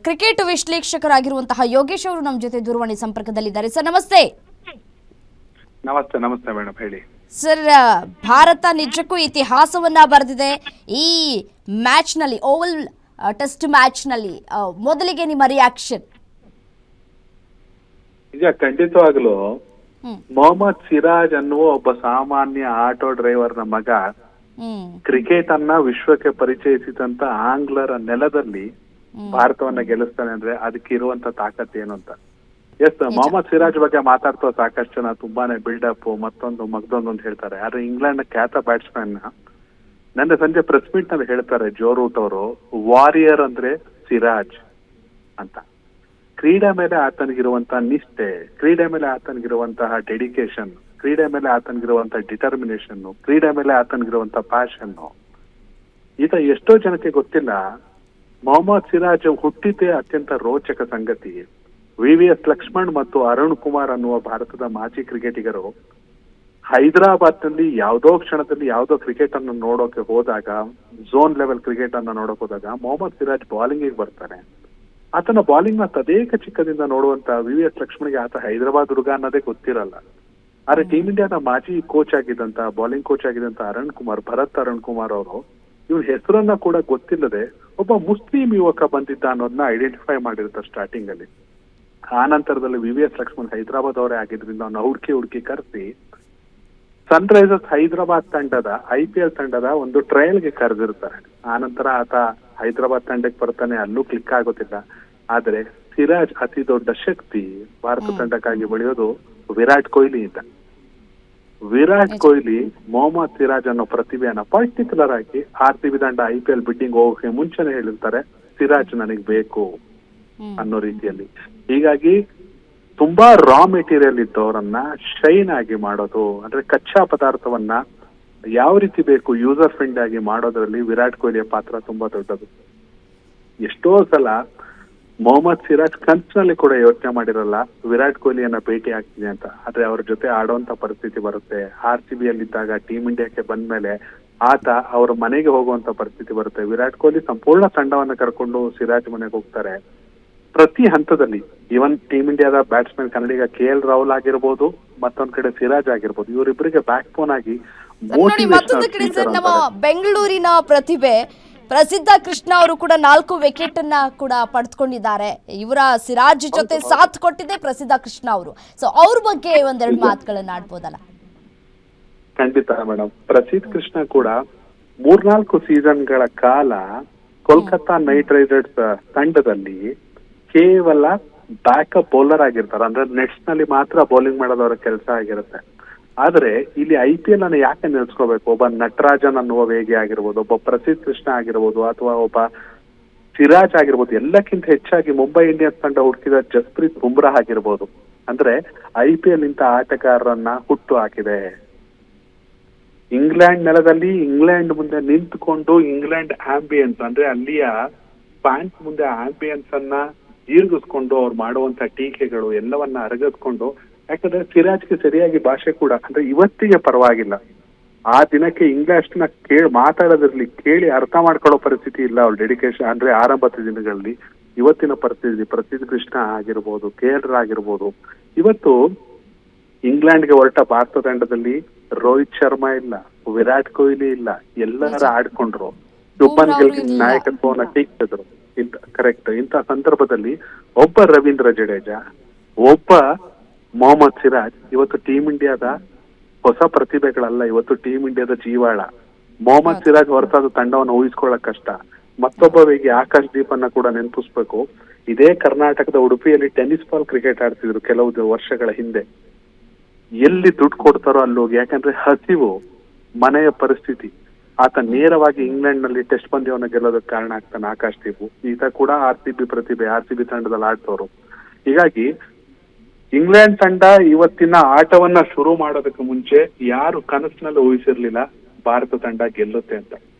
Cricket ವಿಶ್ಲೇಷಕರಾಗಿರುವಂತಹ Yogesh ಅವರು ನಮ್ಮ ಜೊತೆ ದೂರವಾಣಿ ಸಂಪರ್ಕದಲ್ಲಿದ್ದಾರೆ. ಸರ್ ನಮಸ್ತೆ. ನಮಸ್ತೆ ನಮಸ್ತೆ ಮೇಡಮ್, ಹೇಳಿ ಸರ್. ಭಾರತ ನಿಜಕ್ಕೂ ಇತಿಹಾಸವನ್ನ ಬರೆದಿದೆ ಈ ಮ್ಯಾಚ್ನಲ್ಲಿ, ಓವಲ್ ಟೆಸ್ಟ್ ಮ್ಯಾಚ್ನಲ್ಲಿ. ಮೊದಲಿಗೆ ನಿಮ್ಮ ರಿಯಾಕ್ಷನ್? ಈಗ ಖಂಡಿತವಾಗ್ಲೂ ಮೊಹಮ್ಮದ್ ಸಿರಾಜ್ ಅನ್ನುವ ಒಬ್ಬ ಸಾಮಾನ್ಯ ಆಟೋ ಡ್ರೈವರ್ನ ಮಗ ಕ್ರಿಕೆಟ್ ಅನ್ನ ವಿಶ್ವಕ್ಕೆ ಪರಿಚಯಿಸಿದಂತ ಆಂಗ್ಲರ ನೆಲದಲ್ಲಿ ಭಾರತವನ್ನ ಗೆಲ್ಲಿಸ್ತಾನೆ ಅಂದ್ರೆ ಅದಕ್ಕೆ ಇರುವಂತ ತಾಕತ್ ಏನು ಅಂತ. ಎಸ್, ಮೊಹಮ್ಮದ್ ಸಿರಾಜ್ ಬಗ್ಗೆ ಮಾತಾಡ್ತಾ ಸಾಕಷ್ಟು ಜನ ತುಂಬಾನೇ ಬಿಲ್ಡಪ್ ಮತ್ತೊಂದು ಮಗ್ದೊಂದು ಅಂತ ಹೇಳ್ತಾರೆ. ಆದ್ರೆ ಇಂಗ್ಲೆಂಡ್ ನ ಖ್ಯಾತ ಬ್ಯಾಟ್ಸ್ಮನ್ ನನ್ನ ಸಂಜೆ ಪ್ರೆಸ್ ಮೀಟ್ ನಲ್ಲಿ ಹೇಳ್ತಾರೆ ಜೋ ರೂಟ್ ಅವರು, ವಾರಿಯರ್ ಅಂದ್ರೆ ಸಿರಾಜ್ ಅಂತ. ಕ್ರೀಡೆ ಮೇಲೆ ಆತನಿಗಿರುವಂತಹ ನಿಷ್ಠೆ, ಕ್ರೀಡೆ ಮೇಲೆ ಆತನಿಗಿರುವಂತಹ ಡೆಡಿಕೇಶನ್, ಕ್ರೀಡೆ ಮೇಲೆ ಆತನಿಗಿರುವಂತಹ ಡಿಟರ್ಮಿನೇಷನ್, ಕ್ರೀಡೆ ಮೇಲೆ ಆತನಿಗಿರುವಂತಹ ಪ್ಯಾಷನ್ ಈತ ಎಷ್ಟೋ ಜನಕ್ಕೆ ಗೊತ್ತಿಲ್ಲ. ಮೊಹಮ್ಮದ್ ಸಿರಾಜ್ ಹುಟ್ಟಿದ್ದೇ ಅತ್ಯಂತ ರೋಚಕ ಸಂಗತಿ. VVS ಲಕ್ಷ್ಮಣ್ ಮತ್ತು ಅರುಣ್ ಕುಮಾರ್ ಅನ್ನುವ ಭಾರತದ ಮಾಜಿ ಕ್ರಿಕೆಟಿಗರು ಹೈದರಾಬಾದ್ ನಲ್ಲಿ ಯಾವುದೋ ಕ್ಷಣದಲ್ಲಿ ಯಾವುದೋ ಕ್ರಿಕೆಟ್ ಅನ್ನು ನೋಡೋಕೆ ಹೋದಾಗ, ಝೋನ್ ಲೆವೆಲ್ ಕ್ರಿಕೆಟ್ ಅನ್ನ ನೋಡೋಕೆ ಹೋದಾಗ ಮೊಹಮ್ಮದ್ ಸಿರಾಜ್ ಬೌಲಿಂಗ್ ಬರ್ತಾನೆ. ಆತನ ಬೌಲಿಂಗ್ ನ ತದೇಕ ಚಿಕ್ಕದಿಂದ ನೋಡುವಂತ VVS ಲಕ್ಷ್ಮಣ್ಗೆ ಆತ ಹೈದರಾಬಾದ್ ಹುಡುಗ ಅನ್ನೋದೇ ಗೊತ್ತಿರಲ್ಲ. ಆದ್ರೆ ಟೀಮ್ ಇಂಡಿಯಾದ ಮಾಜಿ ಕೋಚ್ ಆಗಿದ್ದಂತ, ಬೌಲಿಂಗ್ ಕೋಚ್ ಆಗಿದ್ದಂತ ಭರತ್ ಅರುಣ್ ಕುಮಾರ್ ಅವರು ಇವ್ರ ಹೆಸರನ್ನ ಕೂಡ ಗೊತ್ತಿಲ್ಲದೆ ಒಬ್ಬ ಮುಸ್ಲಿಂ ಯುವಕ ಬಂದಿದ್ದ ಅನ್ನೋದನ್ನ ಐಡೆಂಟಿಫೈ ಮಾಡಿರ್ತಾರೆ ಸ್ಟಾರ್ಟಿಂಗ್ ಅಲ್ಲಿ. ಆ ನಂತರದಲ್ಲಿ VVS ಲಕ್ಷ್ಮಣ್ ಹೈದರಾಬಾದ್ ಅವರೇ ಆಗಿದ್ರಿಂದ ಅವನ್ನ ಹುಡುಕಿ ಕರೆಸಿ ಸನ್ ರೈಸರ್ಸ್ ಹೈದರಾಬಾದ್ ತಂಡದ IPL ತಂಡದ ಒಂದು ಟ್ರಯಲ್ಗೆ ಕರೆದಿರ್ತಾರೆ. ಆನಂತರ ಆತ ಹೈದರಾಬಾದ್ ತಂಡಕ್ಕೆ ಬರ್ತಾನೆ, ಅಲ್ಲೂ ಕ್ಲಿಕ್ ಆಗೋದಿಲ್ಲ. ಆದ್ರೆ ಸಿರಾಜ್ ಅತಿ ದೊಡ್ಡ ಶಕ್ತಿ ಭಾರತ ತಂಡಕ್ಕಾಗಿ ಬೆಳೆಯೋದು ವಿರಾಟ್ ಕೊಹ್ಲಿ ಅಂತ. ವಿರಾಟ್ ಕೊಹ್ಲಿ ಮೊಹಮ್ಮದ್ ಸಿರಾಜ್ ಅನ್ನೋ ಪ್ರತಿಭೆಯನ್ನ ಪರ್ಟಿಕ್ಯುಲರ್ ಆಗಿ RCB ತಂಡ IPL ಬಿಡ್ಡಿಂಗ್ ಹೋಗೋಕೆ ಮುಂಚೆನೆ ಹೇಳಿರ್ತಾರೆ, ಸಿರಾಜ್ ನನಗ್ ಬೇಕು ಅನ್ನೋ ರೀತಿಯಲ್ಲಿ. ಹೀಗಾಗಿ ತುಂಬಾ ರಾ ಮೆಟೀರಿಯಲ್ ಇದ್ದವರನ್ನ ಶೈನ್ ಆಗಿ ಮಾಡೋದು, ಅಂದ್ರೆ ಕಚ್ಚಾ ಪದಾರ್ಥವನ್ನ ಯಾವ ರೀತಿ ಬೇಕು ಯೂಸರ್ ಫ್ರೆಂಡ್ ಆಗಿ ಮಾಡೋದ್ರಲ್ಲಿ ವಿರಾಟ್ ಕೊಹ್ಲಿಯ ಪಾತ್ರ ತುಂಬಾ ದೊಡ್ಡದು. ಎಷ್ಟೋ ಸಲ ಮೊಹಮ್ಮದ್ ಸಿರಾಜ್ ಕನ್ಸಿನಲ್ಲಿ ಕೂಡ ಯೋಚನೆ ಮಾಡಿರಲ್ಲ ವಿರಾಟ್ ಕೊಹ್ಲಿಯನ್ನ ಭೇಟಿ ಆಗ್ತೀನಿ ಅಂತ. ಆದ್ರೆ ಅವ್ರ ಜೊತೆ ಆಡುವಂತ ಪರಿಸ್ಥಿತಿ ಬರುತ್ತೆ. RCB ಯಲ್ಲಿದ್ದಾಗ ಟೀಮ್ ಇಂಡಿಯಾಕ್ಕೆ ಬಂದ್ಮೇಲೆ ಆತ ಅವ್ರ ಮನೆಗೆ ಹೋಗುವಂತ ಪರಿಸ್ಥಿತಿ ಬರುತ್ತೆ. ವಿರಾಟ್ ಕೊಹ್ಲಿ ಸಂಪೂರ್ಣ ತಂಡವನ್ನ ಕರ್ಕೊಂಡು ಸಿರಾಜ್ ಮನೆಗೆ ಹೋಗ್ತಾರೆ. ಪ್ರತಿ ಹಂತದಲ್ಲಿ ಇವನ್ ಟೀಮ್ ಇಂಡಿಯಾದ ಬ್ಯಾಟ್ಸ್ಮನ್ ಕನ್ನಡಿಗ KL ರಾಹುಲ್ ಆಗಿರ್ಬೋದು, ಮತ್ತೊಂದ್ ಕಡೆ ಸಿರಾಜ್ ಆಗಿರ್ಬೋದು, ಇವರಿಬ್ಬರಿಗೆ ಬ್ಯಾಕ್ ಬೋನ್ ಆಗಿ ಮತ್ತೊಂದು ಕಡೆ ಸರ್ ನಮ್ಮ ಬೆಂಗಳೂರಿನ ಪ್ರತಿಭೆ ಪ್ರಸಿದ್ಧ ಕೃಷ್ಣ ಅವರು ಕೂಡ 4 ವಿಕೆಟ್ ಅನ್ನ ಕೂಡ ಪಡೆದುಕೊಂಡಿದ್ದಾರೆ. ಇವರ ಸಿರಾಜ್ ಜೊತೆ ಸಾಥ್ ಕೊಟ್ಟಿದೆ ಪ್ರಸಿದ್ಧ ಕೃಷ್ಣ ಅವರು. ಸೊ ಅವ್ರ ಬಗ್ಗೆ ಒಂದೆರಡು ಮಾತುಗಳನ್ನ ಆಡ್ಬೋದಲ್ಲ? ಖಂಡಿತ ಮೇಡಮ್. ಪ್ರಸಿದ್ಧ ಕೃಷ್ಣ ಕೂಡ 3-4 ಸೀಸನ್ಗಳ ಕಾಲ ಕೋಲ್ಕತ್ತಾ ನೈಟ್ ರೈಡರ್ಸ್ ತಂಡದಲ್ಲಿ ಕೇವಲ ಬ್ಯಾಕಪ್ ಬೌಲರ್ ಆಗಿರ್ತಾರೆ. ಅಂದ್ರೆ ನೆಟ್ಸ್ ನಲ್ಲಿ ಮಾತ್ರ ಬೌಲಿಂಗ್ ಮಾಡೋದವರ ಕೆಲಸ ಆಗಿರುತ್ತೆ. ಆದ್ರೆ ಇಲ್ಲಿ IPL ಅನ್ನು ಯಾಕೆ ನಿಲ್ಸ್ಕೋಬೇಕು? ಒಬ್ಬ ನಟರಾಜನ್ ಅನ್ನುವ ವೇಗಿ ಆಗಿರ್ಬೋದು, ಒಬ್ಬ ಪ್ರಸಿದ್ಧ ಕೃಷ್ಣ ಆಗಿರ್ಬೋದು, ಅಥವಾ ಒಬ್ಬ ಸಿರಾಜ್ ಆಗಿರ್ಬೋದು, ಎಲ್ಲಕ್ಕಿಂತ ಹೆಚ್ಚಾಗಿ ಮುಂಬೈ ಇಂಡಿಯನ್ಸ್ ತಂಡ ಹುಡುಕಿದ ಜಸ್ಪ್ರೀತ್ ಬುಮ್ರಾ ಆಗಿರ್ಬೋದು. ಅಂದ್ರೆ IPL ಇಂತ ಆಟಗಾರರನ್ನ ಹುಟ್ಟು ಹಾಕಿದೆ. ಇಂಗ್ಲೆಂಡ್ ನೆಲದಲ್ಲಿ ಇಂಗ್ಲೆಂಡ್ ಮುಂದೆ ನಿಂತುಕೊಂಡು ಇಂಗ್ಲೆಂಡ್ ಆಂಬಿಯನ್ಸ್ ಅಂದ್ರೆ ಅಲ್ಲಿಯ ಫ್ಯಾನ್ಸ್ ಮುಂದೆ ಆಂಬಿಯನ್ಸ್ ಅನ್ನ ಜೀರ್ಗಿಸ್ಕೊಂಡು ಅವ್ರು ಮಾಡುವಂತ ಟೀಕೆಗಳು ಎಲ್ಲವನ್ನ ಅರಗಿಸ್ಕೊಂಡು, ಯಾಕಂದ್ರೆ ಸಿರಾಜ್ಗೆ ಸರಿಯಾಗಿ ಭಾಷೆ ಕೂಡ ಅಂದ್ರೆ ಇವತ್ತಿಗೆ ಪರವಾಗಿಲ್ಲ. ಆ ದಿನಕ್ಕೆ ಇಂಗ್ಲಿಷ್ ನ ಮಾತಾಡೋದ್ರಲ್ಲಿ ಕೇಳಿ ಅರ್ಥ ಮಾಡ್ಕೊಳ್ಳೋ ಪರಿಸ್ಥಿತಿ ಇಲ್ಲ ಅವ್ರ ಡೆಡಿಕೇಶನ್ ಅಂದ್ರೆ ಆರಂಭದ ದಿನಗಳಲ್ಲಿ. ಇವತ್ತಿನ ಪರಿಸ್ಥಿತಿ ಪ್ರಸಿದ್ಧ ಕೃಷ್ಣ ಆಗಿರ್ಬೋದು, KL ಆಗಿರ್ಬೋದು. ಇವತ್ತು ಇಂಗ್ಲೆಂಡ್ಗೆ ಹೊರಟ ಭಾರತ ತಂಡದಲ್ಲಿ ರೋಹಿತ್ ಶರ್ಮಾ ಇಲ್ಲ, ವಿರಾಟ್ ಕೊಹ್ಲಿ ಇಲ್ಲ, ಎಲ್ಲರ ಆಡ್ಕೊಂಡ್ರು. ಶುಭ್ಮನ್ ಗಿಲ್ ನಾಯಕತ್ವವನ್ನ ಟೀಕಿಸಿದ್ರು. ಕರೆಕ್ಟ್. ಇಂಥ ಸಂದರ್ಭದಲ್ಲಿ ಒಬ್ಬ ರವೀಂದ್ರ ಜಡೇಜಾ, ಒಬ್ಬ ಮೊಹಮ್ಮದ್ ಸಿರಾಜ್ ಇವತ್ತು ಟೀಮ್ ಇಂಡಿಯಾದ ಹೊಸ ಪ್ರತಿಭೆಗಳಲ್ಲ, ಇವತ್ತು ಟೀಮ್ ಇಂಡಿಯಾದ ಜೀವಾಳ. ಮೊಹಮ್ಮದ್ ಸಿರಾಜ್ ಹೊರತಾದ ತಂಡವನ್ನು ಊಹಿಸ್ಕೊಳ್ಳಕ್ ಕಷ್ಟ. ಮತ್ತೊಬ್ಬ ವೇಗಿ ಆಕಾಶ್ ದೀಪನ್ನ ಕೂಡ ನೆನಪಿಸ್ಬೇಕು. ಇದೇ ಕರ್ನಾಟಕದ ಉಡುಪಿಯಲ್ಲಿ ಟೆನ್ನಿಸ್ ಬಾಲ್ ಕ್ರಿಕೆಟ್ ಆಡ್ತಿದ್ರು ಕೆಲವು ವರ್ಷಗಳ ಹಿಂದೆ. ಎಲ್ಲಿ ದುಡ್ಡು ಕೊಡ್ತಾರೋ ಅಲ್ಲಿ ಹೋಗಿ, ಯಾಕಂದ್ರೆ ಹಸಿವು, ಮನೆಯ ಪರಿಸ್ಥಿತಿ. ಆತ ನೇರವಾಗಿ ಇಂಗ್ಲೆಂಡ್ ನಲ್ಲಿ ಟೆಸ್ಟ್ ಪಂದ್ಯವನ್ನು ಗೆಲ್ಲೋದಕ್ಕೆ ಕಾರಣ ಆಗ್ತಾನೆ ಆಕಾಶ್ ದೀಪು. ಈತ ಕೂಡ RCB ಪ್ರತಿಭೆ, RCB ತಂಡದಲ್ಲಿ ಆಡ್ತವ್ರು. ಹೀಗಾಗಿ ಇಂಗ್ಲೆಂಡ್ ತಂಡ ಇವತ್ತಿನ ಆಟವನ್ನ ಶುರು ಮಾಡೋದಕ್ಕೆ ಮುಂಚೆ ಯಾರು ಕನಸಿನಲ್ಲಿ ಊಹಿಸಿರ್ಲಿಲ್ಲ ಭಾರತ ತಂಡ ಗೆಲ್ಲುತ್ತೆ ಅಂತ.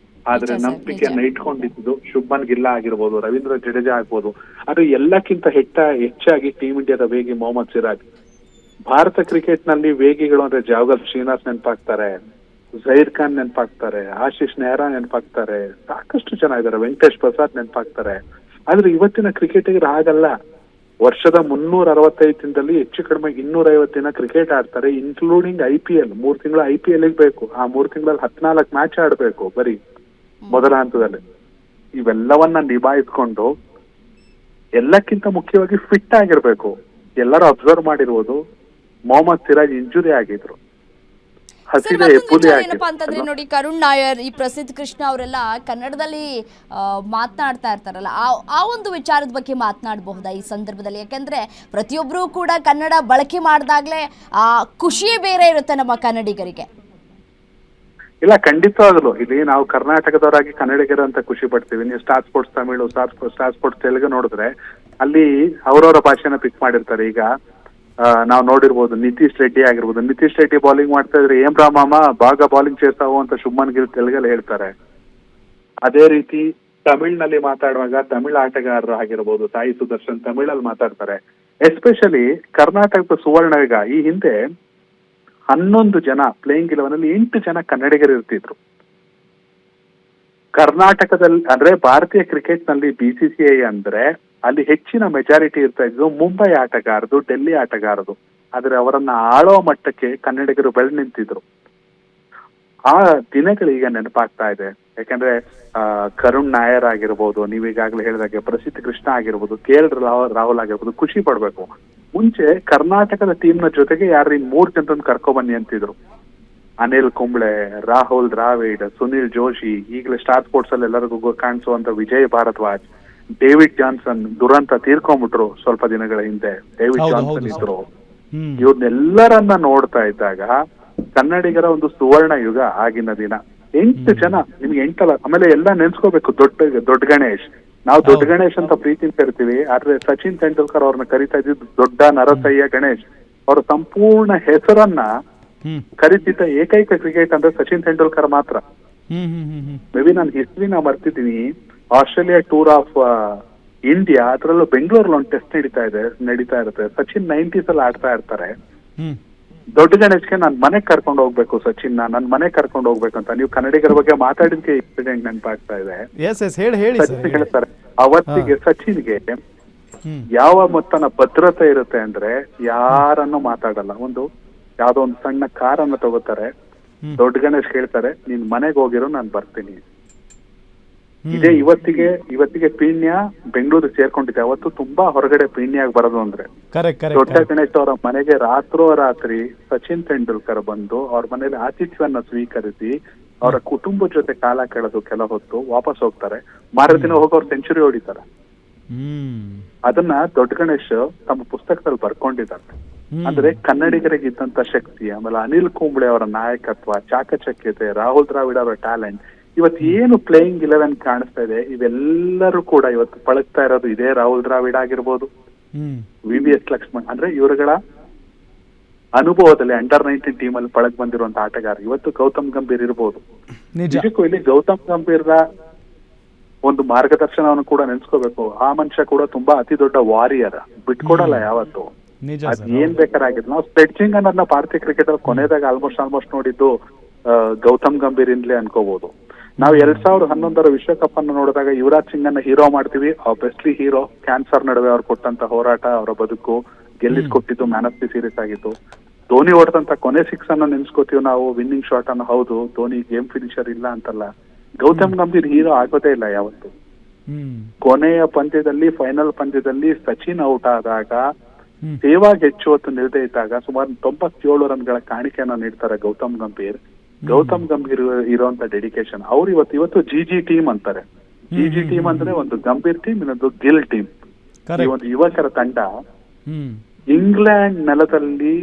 ಆದ್ರೆ ನಂಬಿಕೆಯನ್ನ ಇಟ್ಕೊಂಡಿದ್ದು ಶುಭ್ಮನ್ ಗಿಲ್ ಆಗಿರ್ಬೋದು, ರವೀಂದ್ರ ಜಡೇಜಾ ಆಗ್ಬೋದು. ಆದ್ರೆ ಎಲ್ಲಕ್ಕಿಂತ ಹೆಚ್ಚಾಗಿ ಟೀಮ್ ಇಂಡಿಯಾದ ವೇಗಿ ಮೊಹಮ್ಮದ್ ಸಿರಾಜ್. ಭಾರತ ಕ್ರಿಕೆಟ್ ನಲ್ಲಿ ವೇಗಿಗಳು ಅಂದ್ರೆ ಜಾವಗಲ್ ಶ್ರೀನಾಥ್ ನೆನಪಾಗ್ತಾರೆ, ಜಹೀರ್ ಖಾನ್ ನೆನಪಾಗ್ತಾರೆ, ಆಶೀಶ್ ನೆಹ್ರಾ ನೆನಪಾಗ್ತಾರೆ, ಸಾಕಷ್ಟು ಜನ ಇದ್ದಾರೆ, ವೆಂಕಟೇಶ್ ಪ್ರಸಾದ್ ನೆನಪಾಗ್ತಾರೆ. ಆದ್ರೆ ಇವತ್ತಿನ ಕ್ರಿಕೆಟಿಗರು ಹಾಗಲ್ಲ. ವರ್ಷದ 365 ದಿನದಲ್ಲಿ ಹೆಚ್ಚು ಕಡಿಮೆ 250 ದಿನ ಕ್ರಿಕೆಟ್ ಆಡ್ತಾರೆ, ಇನ್ಕ್ಲೂಡಿಂಗ್ IPL. 3 ತಿಂಗಳು IPL ಬೇಕು. ಆ 3 ತಿಂಗಳಲ್ಲಿ 14 ಮ್ಯಾಚ್ ಆಡ್ಬೇಕು ಬರೀ ಮೊದಲ ಹಂತದಲ್ಲಿ. ಇವೆಲ್ಲವನ್ನ ನಿಭಾಯಿಸ್ಕೊಂಡು ಎಲ್ಲಕ್ಕಿಂತ ಮುಖ್ಯವಾಗಿ ಫಿಟ್ ಆಗಿರ್ಬೇಕು. ಎಲ್ಲರೂ ಅಬ್ಸರ್ವ್ ಮಾಡಿರ್ಬೋದು, ಮೊಹಮ್ಮದ್ ಸಿರಾಜ್ ಇಂಜುರಿ ಆಗಿದ್ರು, ಹಸಿದ ಎಪ್ಪುಲಿ ಏನಪ್ಪಾ ಅಂತಂದ್ರೆ ನೋಡಿ, ಕರುಣ್ ನಾಯರ್, ಈ ಪ್ರಸಿದ್ಧ ಕೃಷ್ಣ ಅವರೆಲ್ಲ ಕನ್ನಡದಲ್ಲಿ ಮಾತನಾಡ್ತಾ ಇರ್ತಾರಲ್ಲ, ಆ ಒಂದು ವಿಚಾರದ ಬಗ್ಗೆ ಮಾತನಾಡಬಹುದಾ ಈ ಸಂದರ್ಭದಲ್ಲಿ? ಯಾಕಂದ್ರೆ ಪ್ರತಿಯೊಬ್ಬರೂ ಕೂಡ ಕನ್ನಡ ಬಳಕೆ ಮಾಡಿದಾಗ್ಲೇ ಆ ಖುಷಿಯೇ ಬೇರೆ ಇರುತ್ತೆ ನಮ್ಮ ಕನ್ನಡಿಗರಿಗೆ. ಇಲ್ಲ, ಖಂಡಿತವಾಗ್ಲು ಇಲ್ಲಿ ನಾವು ಕರ್ನಾಟಕದವರಾಗಿ ಕನ್ನಡಿಗರು ಅಂತ ಖುಷಿ ಪಡ್ತೀವಿ. ನೀವು star sports Tamil, star sports Telugu ನೋಡಿದ್ರೆ ಅಲ್ಲಿ ಅವರವರ ಭಾಷೆನ ಪಿಕ್ ಮಾಡಿರ್ತಾರೆ. ಈಗ ನಾವು ನೋಡಿರ್ಬೋದು ನಿತೀಶ್ ರೆಡ್ಡಿ ಆಗಿರ್ಬೋದು, ನಿತೀಶ್ ರೆಡ್ಡಿ ಬೌಲಿಂಗ್ ಮಾಡ್ತಾ ಇದ್ರೆ ಏನ್ ರಾಮ ಬಾಗ ಬೌಲಿಂಗ್ చేస్తావు ಅಂತ ಶುಭ್ಮನ್ ಗಿಲ್ ತೆಲುಗಲ್ಲಿ ಹೇಳ್ತಾರೆ. ಅದೇ ರೀತಿ ತಮಿಳ್ನಲ್ಲಿ ಮಾತಾಡುವಾಗ ತಮಿಳ್ ಆಟಗಾರರು ಆಗಿರ್ಬೋದು, ಸಾಯಿ ಸುದರ್ಶನ್ ತಮಿಳಲ್ಲಿ ಮಾತಾಡ್ತಾರೆ. ಎಸ್ಪೆಷಲಿ ಕರ್ನಾಟಕದ ಸುವರ್ಣಯುಗ, ಈ ಹಿಂದೆ 11 ಜನ ಪ್ಲೇಯಿಂಗ್ 11 8 ಜನ ಕನ್ನಡಿಗರು ಇರ್ತಿದ್ರು. ಕರ್ನಾಟಕದಲ್ಲಿ ಅಂದ್ರೆ ಭಾರತೀಯ ಕ್ರಿಕೆಟ್ ನಲ್ಲಿ BCCI ಅಂದ್ರೆ ಅಲ್ಲಿ ಹೆಚ್ಚಿನ ಮೆಜಾರಿಟಿ ಇರ್ತಾ ಇದ್ದು ಮುಂಬೈ ಆಟಗಾರದು, ಡೆಲ್ಲಿ ಆಟಗಾರದು. ಆದ್ರೆ ಅವರನ್ನ ಆಳೋ ಮಟ್ಟಕ್ಕೆ ಕನ್ನಡಿಗರು ಬೆಳೆದು ನಿಂತಿದ್ರು. ಆ ದಿನಗಳು ಈಗ ನೆನಪಾಗ್ತಾ ಇದೆ. ಯಾಕಂದ್ರೆ ಕರುಣ್ ನಾಯರ್ ಆಗಿರ್ಬೋದು, ನೀವೀಗಾಗಲೇ ಹೇಳಿದಾಗೆ ಪ್ರಸಿದ್ಧ ಕೃಷ್ಣ ಆಗಿರ್ಬೋದು, KL ರಾಹುಲ್ ಆಗಿರ್ಬೋದು, ಖುಷಿ ಪಡ್ಬೇಕು. ಮುಂಚೆ ಕರ್ನಾಟಕದ ಟೀಮ್ ನ ಜೊತೆಗೆ ಯಾರು 3 ಜನರನ್ನು ಕರ್ಕೊಬನ್ನಿ ಅಂತಿದ್ರು. ಅನಿಲ್ ಕುಂಬ್ಳೆ, ರಾಹುಲ್ ದ್ರಾವಿಡ್, ಸುನಿಲ್ ಜೋಶಿ, ಈಗಲೇ ಸ್ಟಾರ್ ಸ್ಪೋರ್ಟ್ಸ್ ಅಲ್ಲಿ ಎಲ್ಲರಿಗೂ ಕಾಣಿಸುವಂತ ವಿಜಯ್ ಭಾರದ್ವಾಜ್, ಡೇವಿಡ್ ಜಾನ್ಸನ್ ದುರಂತ ತೀರ್ಕೊಂಡ್ಬಿಟ್ರು ಸ್ವಲ್ಪ ದಿನಗಳ ಹಿಂದೆ. ಡೇವಿಡ್ ಜಾನ್ಸನ್ ಇದ್ರು. ಇವ್ರನ್ನೆಲ್ಲರನ್ನ ನೋಡ್ತಾ ಇದ್ದಾಗ ಕನ್ನಡಿಗರ ಒಂದು ಸುವರ್ಣ ಯುಗ ಆಗಿನ ದಿನ. 8 ಜನ, ನಿಮ್ಗೆ 8 ಅಲ್ಲ, ಆಮೇಲೆ ಎಲ್ಲ ನೆನ್ಸ್ಕೋಬೇಕು. ದೊಡ್ಡ ಗಣೇಶ್, ನಾವು ದೊಡ್ಡ ಗಣೇಶ್ ಅಂತ ಪ್ರೀತಿ ಕರಿತೀವಿ, ಆದ್ರೆ ಸಚಿನ್ ತೆಂಡೂಲ್ಕರ್ ಅವ್ರನ್ನ ಕರಿತಾ ಇದ್ದಿದ್ದು ದೊಡ್ಡ ನರಸಯ್ಯ ಗಣೇಶ್. ಅವರ ಸಂಪೂರ್ಣ ಹೆಸರನ್ನ ಕರಿತಿದ್ದ ಏಕೈಕ ಕ್ರಿಕೆಟ್ ಅಂದ್ರೆ ಸಚಿನ್ ತೆಂಡೂಲ್ಕರ್ ಮಾತ್ರ. ಮೇ ಬಿ ನಾನು ಹಿಸ್ಟ್ರಿನ ಮರ್ತಿದ್ದೀನಿ. ಆಸ್ಟ್ರೇಲಿಯಾ ಟೂರ್ ಆಫ್ ಇಂಡಿಯಾ, ಅದರಲ್ಲೂ ಬೆಂಗಳೂರಲ್ಲಿ ಒಂದು ಟೆಸ್ಟ್ ನಡೀತಾ ಇರುತ್ತೆ. ಸಚಿನ್ 90s ಅಲ್ಲಿ ಆಡ್ತಾ ಇರ್ತಾರೆ. ದೊಡ್ಡ ಗಣೇಶ್ಗೆ ನಾನ್ ಮನೆಗ್ ಕರ್ಕೊಂಡು ಹೋಗ್ಬೇಕು, ಸಚಿನ್ ನನ್ ಮನೆಗ್ ಕರ್ಕೊಂಡು ಹೋಗ್ಬೇಕು ಅಂತ. ನೀವು ಕನ್ನಡಿಗರ ಬಗ್ಗೆ ಮಾತಾಡಿದ್ಕೆ ಇನ್ಸಿಡೆಂಟ್ ನೆನಪಾಗ್ತಾ ಇದೆ. ಸಚಿನ್ ಹೇಳ್ತಾರೆ ಅವತ್ತಿಗೆ ಸಚಿನ್ಗೆ ಯಾವ ಮೊತ್ತನ ಭದ್ರತೆ ಇರುತ್ತೆ ಅಂದ್ರೆ ಯಾರನ್ನು ಮಾತಾಡಲ್ಲ. ಯಾವ್ದೋ ಒಂದು ಸಣ್ಣ ಕಾರನ್ನ ತಗೋತಾರೆ, ದೊಡ್ಡ ಗಣೇಶ್ ಹೇಳ್ತಾರೆ ನೀನ್ ಮನೆಗೆ ಹೋಗಿರೋ ನಾನ್ ಬರ್ತೀನಿ. ಇದೇ ಇವತ್ತಿಗೆ ಪೀಣ್ಯ ಬೆಂಗಳೂರಿಗೆ ಸೇರ್ಕೊಂಡಿದೆ. ಅವತ್ತು ತುಂಬಾ ಹೊರಗಡೆ ಪೀಣ್ಯಾಗಿ ಬರೋದು ಅಂದ್ರೆ ದೊಡ್ಡ ಗಣೇಶ್ ಅವರ ಮನೆಗೆ ರಾತ್ರಿ ಸಚಿನ್ ತೆಂಡೂಲ್ಕರ್ ಬಂದು ಅವ್ರ ಮನೇಲಿ ಆತಿಥ್ಯವನ್ನ ಸ್ವೀಕರಿಸಿ ಅವರ ಕುಟುಂಬದ ಜೊತೆ ಕಾಲ ಕಳೆದು ಕೆಲ ಹೊತ್ತು ವಾಪಸ್ ಹೋಗ್ತಾರೆ. ಮಾರನೇ ದಿನ ಹೋಗಿ ಅವ್ರು ಸೆಂಚುರಿ ಹೊಡಿತಾರೆ. ಅದನ್ನ ದೊಡ್ಡ ಗಣೇಶ್ ತಮ್ಮ ಪುಸ್ತಕದಲ್ಲಿ ಬರ್ಕೊಂಡಿದ್ದಾರೆ. ಅಂದ್ರೆ ಕನ್ನಡಿಗರಿಗಿದ್ದಂತ ಶಕ್ತಿ, ಆಮೇಲೆ ಅನಿಲ್ ಕುಂಬ್ಳೆ ಅವರ ನಾಯಕತ್ವ, ಚಾಕಚಕ್ಯತೆ, ರಾಹುಲ್ ದ್ರಾವಿಡ್ ಅವರ ಟ್ಯಾಲೆಂಟ್, ಇವತ್ತು ಏನು ಪ್ಲೇಯಿಂಗ್ 11 ಕಾಣಿಸ್ತಾ ಇದೆ, ಇವೆಲ್ಲರೂ ಕೂಡ ಇವತ್ತು ಪಳಗ್ತಾ ಇರೋದು ಇದೇ ರಾಹುಲ್ ದ್ರಾವಿಡ್ ಆಗಿರ್ಬೋದು, VVS ಲಕ್ಷ್ಮಣ್. ಅಂದ್ರೆ ಇವರುಗಳ ಅನುಭವದಲ್ಲಿ ಅಂಡರ್-19 ಟೀಮ್ ಅಲ್ಲಿ ಪಳಗ್ ಬಂದಿರುವಂತ ಆಟಗಾರ. ಇವತ್ತು ಗೌತಮ್ ಗಂಭೀರ್ ಇರ್ಬೋದು. ನಿಜಕ್ಕೂ ಇಲ್ಲಿ ಗೌತಮ್ ಗಂಭೀರ್ರ ಒಂದು ಮಾರ್ಗದರ್ಶನವನ್ನು ಕೂಡ ನೆನ್ಸ್ಕೋಬೇಕು. ಆ ಮನುಷ್ಯ ಕೂಡ ತುಂಬಾ ಅತಿ ದೊಡ್ಡ ವಾರಿಯರ್, ಬಿಟ್ಕೊಡಲ್ಲ ಯಾವತ್ತು. ಅದ್ ಏನ್ ಬೇಕಾರಾಗಿತ್ತು. ನಾವು ಸ್ಲೆಡ್ಜಿಂಗ್ ಅನ್ನೋದನ್ನ ಭಾರತೀಯ ಕ್ರಿಕೆಟ್ ಅಲ್ಲಿ ಕೊನೆದಾಗ ಆಲ್ಮೋಸ್ಟ್ ನೋಡಿದ್ದು ಗೌತಮ್ ಗಂಭೀರ್ ಇಂದಲೇ ಅನ್ಕೋಬಹುದು. ನಾವು 2011 ವಿಶ್ವಕಪ್ ಅನ್ನು ನೋಡಿದಾಗ ಯುವರಾಜ್ ಸಿಂಗ್ ಅನ್ನ ಹೀರೋ ಮಾಡ್ತೀವಿ. ಬೆಸ್ಟ್ಲಿ ಹೀರೋ. ಕ್ಯಾನ್ಸರ್ ನಡುವೆ ಅವ್ರು ಕೊಟ್ಟಂತ ಹೋರಾಟ, ಅವರ ಬದುಕು, ಗೆಲ್ಲಿಸ್ಕೊಟ್ಟಿದ್ದು ಮ್ಯಾನ್ ಆಫ್ ದಿ ಸೀರೀಸ್ ಆಗಿತ್ತು. ಧೋನಿ ಹೊಡೆದಂತ ಕೊನೆ 6 ಅನ್ನ ನೆನ್ಸ್ಕೋತೀವಿ ನಾವು, ವಿನ್ನಿಂಗ್ ಶಾಟ್ ಅನ್ನು. ಹೌದು, ಧೋನಿ ಗೇಮ್ ಫಿನಿಷರ್ ಇಲ್ಲ ಅಂತಲ್ಲ. ಗೌತಮ್ ಗಂಭೀರ್ ಹೀರೋ ಆಗೋದೇ ಇಲ್ಲ ಯಾವತ್ತು. ಕೊನೆಯ ಪಂದ್ಯದಲ್ಲಿ, ಫೈನಲ್ ಪಂದ್ಯದಲ್ಲಿ ಸಚಿನ್ ಔಟ್ ಆದಾಗ, ಸೇವಾಗ್ ಹೆಚ್ಚು ಹೊತ್ತು ನಿಲ್ಲದೆ ಇದ್ದಾಗ ಸುಮಾರು 97 ರನ್ಗಳ ಕಾಣಿಕೆಯನ್ನ ನೀಡ್ತಾರೆ ಗೌತಮ್ ಗಂಭೀರ್. ಗೌತಮ್ ಗಂಭೀರ್ ಇರುವಂತ ಡೆಡಿಕೇಶನ್. ಅವ್ರು ಇವತ್ತು GG ಟೀಮ್ ಅಂತಾರೆ. GG ಟೀಮ್ ಅಂದ್ರೆ ಒಂದು ಗಂಭೀರ್ ಟೀಮ್, ಇನ್ನೊಂದು ಗಿಲ್ ಟೀಮ್. ಈ ಒಂದು ಯುವಕರ ತಂಡ ಇಂಗ್ಲೆಂಡ್ ನೆಲದಲ್ಲಿ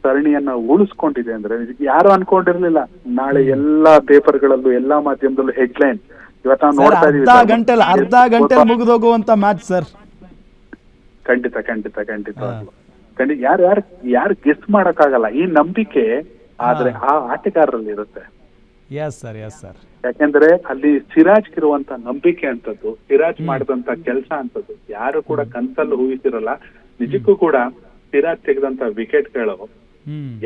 ಸರಣಿಯನ್ನ ಉಳಿಸ್ಕೊಂಡಿದೆ ಅಂದ್ರೆ ಯಾರು ಅನ್ಕೊಂಡಿರ್ಲಿಲ್ಲ. ನಾಳೆ ಎಲ್ಲಾ ಪೇಪರ್ಗಳಲ್ಲೂ, ಎಲ್ಲಾ ಮಾಧ್ಯಮದಲ್ಲೂ ಹೆಡ್ಲೈನ್. ಇವತ್ತು ನಾವು ನೋಡ್ತಾ ಇದೀವಿ ಅರ್ಧ ಗಂಟೆ ಮುಗಿದೋಗುವಂತ ಮ್ಯಾಚ್ ಸರ್. ಖಂಡಿತ ಯಾರು ಗೆಸ್ ಮಾಡಕ್ಕಾಗಲ್ಲ ಈ ನಂಬಿಕೆ. ಆದ್ರೆ ಆ ಆಟಗಾರರಲ್ಲಿ ಇರುತ್ತೆ. ಯಾಕೆಂದ್ರೆ ಅಲ್ಲಿ ಸಿರಾಜ್ಗಿರುವಂತ ನಂಬಿಕೆ ಅಂತದ್ದು, ಸಿರಾಜ್ ಮಾಡಿದಂತ ಕೆಲಸ ಅಂತದ್ದು ಯಾರು ಕೂಡ ಕನ್ಸಲ್ಲಿ ಊಹಿಸಿರಲ್ಲ. ನಿಜಕ್ಕೂ ಕೂಡ ಸಿರಾಜ್ ತೆಗೆದಂತ ವಿಕೆಟ್ಗಳು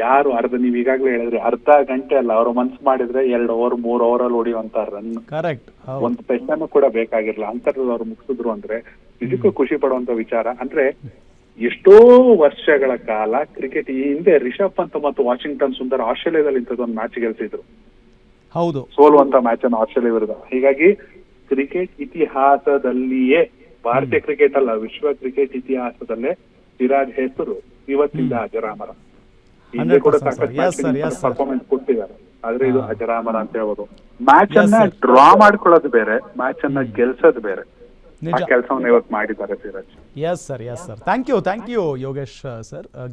ಯಾರು ನೀವ್ ಈಗಾಗ್ಲೇ ಹೇಳಿದ್ರಿ, ಅರ್ಧ ಗಂಟೆ ಅಲ್ಲ, ಅವ್ರು ಮನ್ಸು ಮಾಡಿದ್ರೆ 2 ಓವರ್ 3 ಓವರಲ್ಲಿ ಹೊಡಿಯುವಂತ ರನ್, ಕರೆಕ್ಟ್. ಒಂದು ಸೆಷನ್ ಕೂಡ ಬೇಕಾಗಿರ್ಲಿಲ್ಲ ಅಂತರದಲ್ಲಿ ಅವ್ರು ಮುಗಿಸಿದ್ರು ಅಂದ್ರೆ ನಿಜಕ್ಕೂ ಖುಷಿ ಪಡುವಂತ ವಿಚಾರ. ಅಂದ್ರೆ ಎಷ್ಟೋ ವರ್ಷಗಳ ಕಾಲ ಕ್ರಿಕೆಟ್, ಈ ಹಿಂದೆ ರಿಷಬ್ ಪಂತ್ ಮತ್ತು ವಾಷಿಂಗ್ಟನ್ ಸುಂದರ್ ಆಸ್ಟ್ರೇಲಿಯಾದಲ್ಲಿ ಇಂಥದ್ದೊಂದು ಮ್ಯಾಚ್ ಗೆಲ್ಸಿದ್ರು, ಹೌದು, ಸೋಲುವಂತ ಮ್ಯಾಚ್ ಅನ್ನು ಆಸ್ಟ್ರೇಲಿಯಾ ವಿರುದ್ಧ. ಹೀಗಾಗಿ ಕ್ರಿಕೆಟ್ ಇತಿಹಾಸದಲ್ಲಿಯೇ, ಭಾರತೀಯ ಕ್ರಿಕೆಟ್ ಅಲ್ಲ, ವಿಶ್ವ ಕ್ರಿಕೆಟ್ ಇತಿಹಾಸದಲ್ಲೇ ಸಿರಾಜ್ ಹೆಸರು ಇವತ್ತಿಂದ ಅಜರಾಮರ. ಹಿಂದೆ ಕೂಡ ಸಾಕಷ್ಟು ಪರ್ಫಾರ್ಮೆನ್ಸ್ ಕೊಟ್ಟಿದ್ದಾರೆ, ಆದ್ರೆ ಇದು ಅಜರಾಮರ ಅಂತ ಹೇಳ್ಬೋದು. ಮ್ಯಾಚ್ ಅನ್ನ ಡ್ರಾ ಮಾಡ್ಕೊಳ್ಳೋದು ಬೇರೆ, ಮ್ಯಾಚ್ ಅನ್ನ ಗೆಲ್ಸೋದು ಬೇರೆ. ಆ ಕೆಲಸವನ್ನು ಇವತ್ತು ಮಾಡಿದ್ದಾರೆ Siraj. Yes sir, thank you Yogesh sir.